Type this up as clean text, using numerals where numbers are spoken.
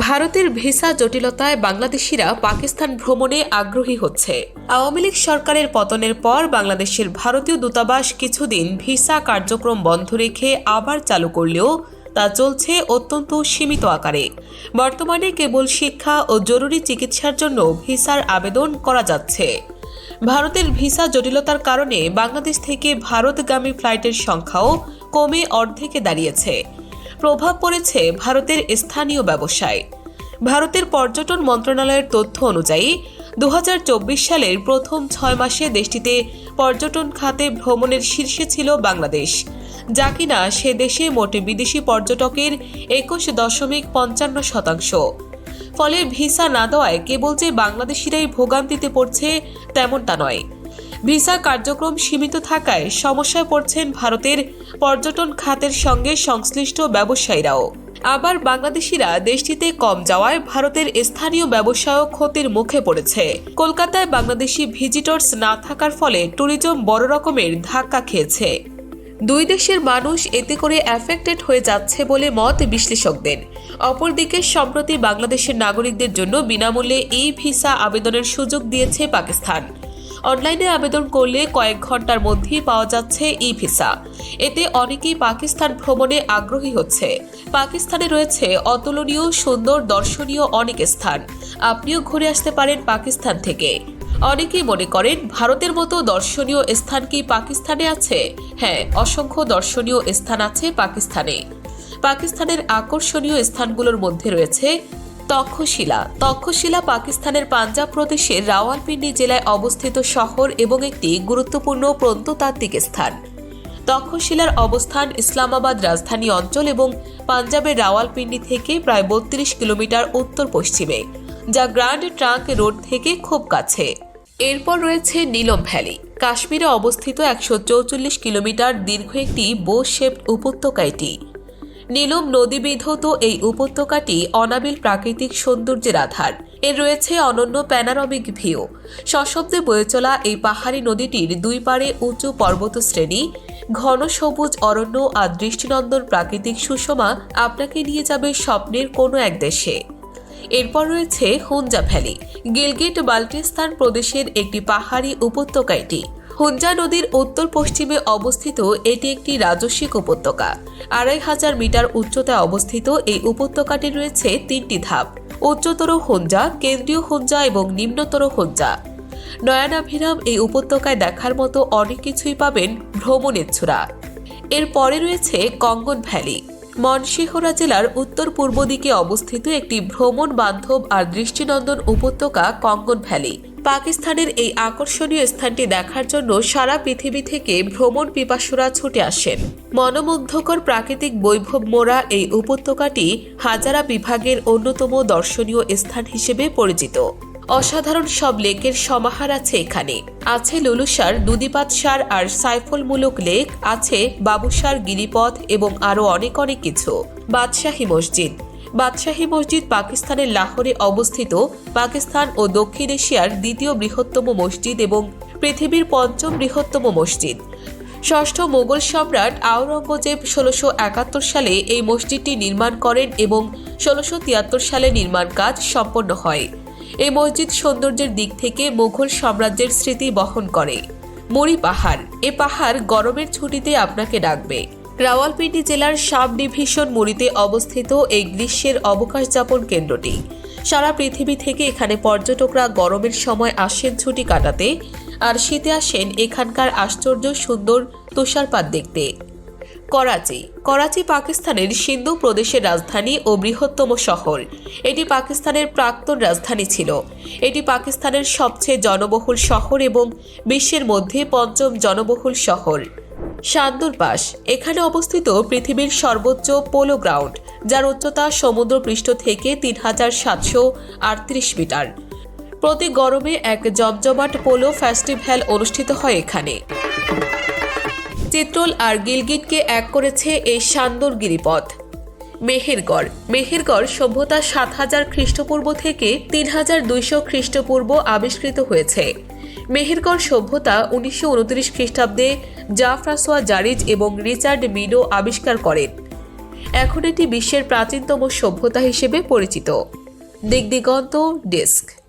ভারতের ভিসা জটিলতায় বাংলাদেশিরা পাকিস্তান ভ্রমণে আগ্রহী হচ্ছে। আওয়ামী লীগ সরকারের পতনের পর বাংলাদেশের ভারতীয় দূতাবাস কিছুদিন ভিসা কার্যক্রম বন্ধ রেখে আবার চালু করলেও তা চলছে অত্যন্ত সীমিত আকারে। বর্তমানে কেবল শিক্ষা ও জরুরি চিকিৎসার জন্য ভিসার আবেদন করা যাচ্ছে। ভারতের ভিসা জটিলতার কারণে বাংলাদেশ থেকে ভারতগামী ফ্লাইটের সংখ্যাও কমে অর্ধেকে দাঁড়িয়েছে। প্রভাব পড়েছে ভারতের স্থানীয় ব্যবসায়। ভারতের পর্যটন মন্ত্রণালয়ের তথ্য অনুযায়ী 2024 সালের প্রথম 6 মাসে দেশটিতে পর্যটন খাতে ভ্রমণের শীর্ষে ছিল বাংলাদেশ, যা কিনা সে দেশে মোটে বিদেশি পর্যটকের 21.55%। ফলে ভিসা না দেওয়ায় কেবল যে বাংলাদেশিরাই ভোগান্তিতে পড়ছে তেমনটা নয়। ভিসা কার্যক্রম সীমিত থাকায় সমস্যায় পড়ছেন ভারতের পর্যটন খাতের সঙ্গে সংশ্লিষ্ট ব্যবসায়ীরাও। আবার বাংলাদেশিরা দেশটিতে কম যাওয়ায় ভারতের স্থানীয় ব্যবসায়ও ক্ষতির মুখে পড়েছে। কলকাতায় বাংলাদেশি ভিজিটর্স না থাকার ফলে ট্যুরিজম বড় রকমের ধাক্কা খেয়েছে। দুই দেশের মানুষ এতে করে অ্যাফেক্টেড হয়ে যাচ্ছে বলে মত বিশ্লেষকদের। অপরদিকে সম্প্রতি বাংলাদেশের নাগরিকদের জন্য বিনামূল্যে এই ভিসা আবেদনের সুযোগ দিয়েছে পাকিস্তান। অনলাইনে আবেদন করলে কয়েক ঘন্টার মধ্যেই পাওয়া যাচ্ছে ই ভিসা। এতে অনেকেই পাকিস্তান ভ্রমণে আগ্রহী হচ্ছে। পাকিস্তানে রয়েছে অতুলনীয় সুন্দর দর্শনীয় অনেক স্থান। আপনিও ঘুরে আসতে পারেন পাকিস্তান থেকে। অনেকেই মনে করেন ভারতের মতো দর্শনীয় স্থান কি পাকিস্তানে আছে? হ্যাঁ, অসংখ্য দর্শনীয় স্থান আছে পাকিস্তানে। পাকিস্তানের আকর্ষণীয় স্থানগুলোর মধ্যে রয়েছে তক্ষশিলা পাকিস্তানের পাঞ্জাব প্রদেশের রাওয়ালপিন্ডি জেলায় অবস্থিত শহর এবং একটি গুরুত্বপূর্ণ প্রত্নতাত্ত্বিক স্থান। তক্ষশিলার অবস্থান ইসলামাবাদ রাজধানী অঞ্চল এবং পাঞ্জাবের রাওয়ালপিন্ডি থেকে প্রায় 32 কিলোমিটার উত্তর পশ্চিমে, যা গ্র্যান্ড ট্রাঙ্ক রোড থেকে খুব কাছে। এরপর রয়েছে নীলম ভ্যালি, কাশ্মীরে অবস্থিত 144 কিলোমিটার দীর্ঘ একটি বো শেপড উপত্যকা। এটি নীলম নদী বিধৌত এই উপত্যকাটি অনাবিল প্রাকৃতিক সৌন্দর্যের আধার। এর রয়েছে অনন্য প্যানোরামিক ভিউ। সশব্দে বয়ে চলা এই পাহাড়ি নদীটির দুই পাড়ে উঁচু পর্বত শ্রেণী, ঘন সবুজ অরণ্য আর দৃষ্টিনন্দন প্রাকৃতিক সুষমা আপনাকে নিয়ে যাবে স্বপ্নের কোনো এক দেশে। এরপর রয়েছে হুঞ্জা ভ্যালি, গিলগিট বাল্টিস্তান প্রদেশের একটি পাহাড়ি উপত্যকা। এটি হুঞ্জা নদীর উত্তর পশ্চিমে অবস্থিত। এটি একটি রাজস্বিক উপত্যকা। 2500 মিটার উচ্চতায় অবস্থিত এই উপত্যকাটি রয়েছে 3টি ধাপ: উচ্চতর হুঞ্জা, কেন্দ্রীয় হুঞ্জা এবং নিম্নতর হুঞ্জা। নয়নাভিরাম এই উপত্যকায় দেখার মতো অনেক কিছুই পাবেন ভ্রমণেচ্ছুরা। এর পরে রয়েছে কঙ্গন ভ্যালি, মনসিহরা জেলার উত্তর পূর্ব দিকে অবস্থিত একটি ভ্রমণ বান্ধব আর দৃষ্টিনন্দন উপত্যকা কঙ্গন ভ্যালি। পাকিস্তানের এই আকর্ষণীয় স্থানটি দেখার জন্য সারা পৃথিবী থেকে ভ্রমণ পিপাসুরা ছুটে আসেন। মনোমুগ্ধকর প্রাকৃতিক বৈভব মোড়া এই উপত্যকাটি হাজারা বিভাগের অন্যতম দর্শনীয় স্থান হিসেবে পরিচিত। অসাধারণ সব লেকের সমাহার আছে এখানে। আছে লুলুসার, দুদিপাতসার আর সাইফুলমুলক লেক, আছে বাবুসার গিরিপথ এবং আরও অনেক কিছু। বাদশাহী মসজিদ পাকিস্তানের লাহোরে অবস্থিত। পাকিস্তান ও দক্ষিণ এশিয়ার দ্বিতীয় বৃহত্তম মসজিদ এবং পৃথিবীর 5ম বৃহত্তম মসজিদ। ষষ্ঠ মোগল সম্রাট আওরঙ্গজেব 1671 সালে এই মসজিদটি নির্মাণ করেন এবং 1673 সালে নির্মাণ কাজ সম্পন্ন হয়। এই মসজিদ সৌন্দর্যের দিক থেকে মুঘল সাম্রাজ্যের স্মৃতি বহন করে। মুড়ি পাহাড়, এ পাহাড় গরমের ছুটিতে আপনাকে ডাকবে। রাওয়ালপিন্ডি জেলার সাব ডিভিশন মুড়িতে অবস্থিত এই গ্রীষ্মের অবকাশ যাপন কেন্দ্রটি। সারা পৃথিবী থেকে এখানে পর্যটকরা গরমের সময় আসেন ছুটি কাটাতে, আর শীতে আসেন এখানকার আশ্চর্য সুন্দর তুষারপাত দেখতে। করাচি পাকিস্তানের সিন্ধু প্রদেশের রাজধানী ও বৃহত্তম শহর। এটি পাকিস্তানের প্রাক্তন রাজধানী ছিল। এটি পাকিস্তানের সবচেয়ে জনবহুল শহর এবং বিশ্বের মধ্যে 5ম জনবহুল শহর। শান্দুরপাস, এখানে অবস্থিত পৃথিবীর সর্বোচ্চ পোলো গ্রাউন্ড, যার উচ্চতা সমুদ্রপৃষ্ঠ থেকে 3738 মিটার। প্রতি গরমে এক জমজমাট পোলো ফেস্টিভ্যাল অনুষ্ঠিত হয় এখানে। চিত্রল আর গিলগিটকে এক করেছে এই শান্দর গিরিপথ। মেহেরগড় সভ্যতা 7000 খ্রিস্টপূর্ব থেকে 3200 খ্রিস্টপূর্ব আবিষ্কৃত হয়েছে। মেহেরগড় সভ্যতা 1929 খ্রিস্টাব্দে জা ফ্রাঁসোয়া জারিজ এবং রিচার্ড মিডো আবিষ্কার করেন। এখন এটি বিশ্বের প্রাচীনতম সভ্যতা হিসেবে পরিচিত। দিগদিগন্ত ডেস্ক।